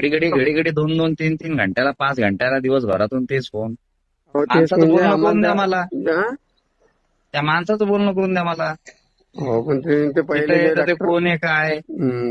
घडी घडी घडी 2-2, 3-3 घंट्याला, 5 घंट्याला, दिवसभरातून तेच फोन. हो तेच माणसाचं म्हणजे बोलणं करून द्या आम्हाला मला. हा? त्या माणसाचं बोलणं करून द्या मला. हो पण तुम्ही ते तिथे पहिले जे येतं ते ट्रॅक्टर कोण आहे काय.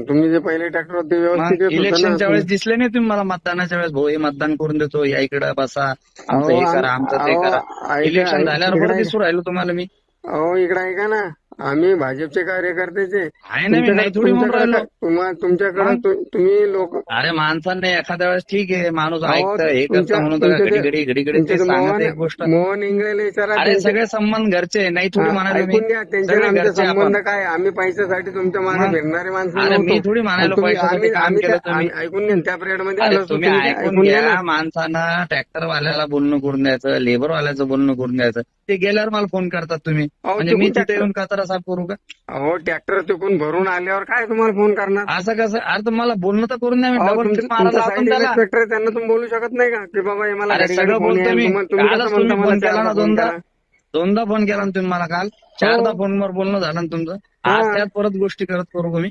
तुम्ही जे पहिले ट्रॅक्टर होते व्यवस्थित मग येत होतं ना. इलेक्शनच्या वेळेस दिसले नाही तुम्ही मला मतदानाच्या वेळेस, भाऊ हे मतदान करून देतो, या इकडे बसा, आमचं अहो हे करा, आमचं ते करा. इलेक्शन झाल्यावर बरं दिसू राहिलो तुम्हाला मी. अहो इकडे ऐका ना, आम्ही भाजपचे कार्यकर्तेचे. आहे ना, मी नाही थोडी म्हणून राहिलो. तुमच्याकडे तुम्ही लोक. अरे माणसांना एखाद्या वेळेस ठीक आहे, माणूस अहो, ऐकतं हे करतं म्हणून तर घडी घडी घडी घडी ते सांगत एक गोष्ट. मोहन इंगळे विचारा. अरे सगळे संबंध घरचे, नाही थोडी म्हणाले मी. ऐकून घ्या, त्यांचे सगळे आमचे घरचे संबंध आपण. काय, आम्ही पैशासाठी तुमच्या मागे मग? फिरणारे माणसं अरे मी नव्हतो. थोडी म्हणायलो तुम्ही- पैशासाठी काम आम्ही केलं त्या- तुम्ही. ऐकून घ्या, त्या पिरियड मध्ये अरे आलो होतो, तुम्ही तुम्ही ऐकून घ्या घ्या, ना. माणसांना ट्रॅक्टरवाल्याला बोलणं करून द्यायचं, लेबरवाल्याचं बोलणं करून द्यायचं. ते गेल्यावर मला फोन करतात तुम्ही, म्हणजे मी तिथे येऊन कचरा साफ करू का? अहो ट्रॅक्टर तिकून भरून आल्यावर काय तुम्हाला फोन करणार. असं कसं? अरे तुम्हाला बोलणं तर करून द्या, मी अहो, डबल तुमचं ट्रिप मारायला लावतो साईड त्याला. इन्स्पेक्टर आहे, त्यांना तुम्ही बोलू शकत नाही का की बाबा हे मला अरे घडी सगळं घडी फोन बोलतो येईल. मी. तुम्ही कालच कसं तुम्ही म्हणता फोन मला केला ना, फोन दोनदा करा. दोनदा फोन केला ना तुम्ही मला काल. 4दा फोनवर बोलणं झालं ना तुमचं. आज त्यात परत गोष्टी करत करू का मी?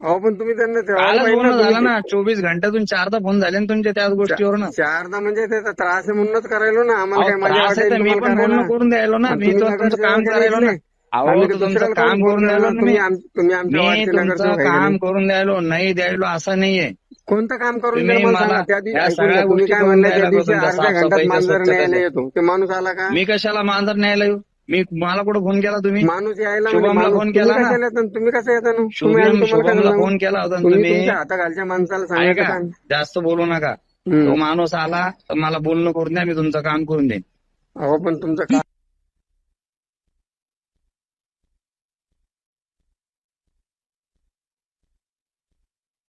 अहो पण तुम्ही त्यांना ठेवायला कालच पाहिजे बोलणं ना. झालं ना, 24 घंट्यातून 4दा फोन झाले ना तुमच्या त्याच गोष्टीवर ना. चारदा म्हणजे त्याचा त्रास आहे म्हणूनच करायलो ना. आम्हाला काय अहो, मजा त्रास आहे तर वाटेल मी पण तुम्हाला बोलणं करायला. करून द्यायलो ना, मी तुम्ही तर तुमचं काम नगरसेवक करायलो ना. नाही. अहो आम्ही तुमचं दुसऱ्याला काम कोण करून द्यायलो ना मी. तुम्ही आमच्या मी वाटचे तुमचं नगरसेवक आहे का काम नाही? करून द्यायलो, नाही द्यायलो असं नाहीये. कोणतं काम करून तुम्ही द्या मला सांगा. मला त्या दिवशी या ऐकून सगळ्या घ्या, तुम्ही गोष्टी काय करून म्हणलं त्या द्यायला दिवशी तुमच्या अर्ध्या घंटात साफसफाईच्या, मांजर न्यायला स्वच्छतेच्या. येतो. ते माणूस आला का? मी कशाला मांजर न्यायला येऊ? मला कुठं फोन केला तुम्ही? माणूस यायला शुभमला म्हणजे माणूस फोन तुम्ही केला ना? कशाला येता? तुम्ही कसं येता ना? तुम्ही शुभम आम्ही तुम्हाला शुभमला कसं फोन केला होता ना तुम्ही तुम्ही. तुमच्या हाताखालच्या माणसाला सांगायचं ऐका, काम. जास्त बोलू नका. तो माणूस आला तर मला बोलणं करून द्या, मी तुमचं काम करून देईन. अहो पण तुमचं काम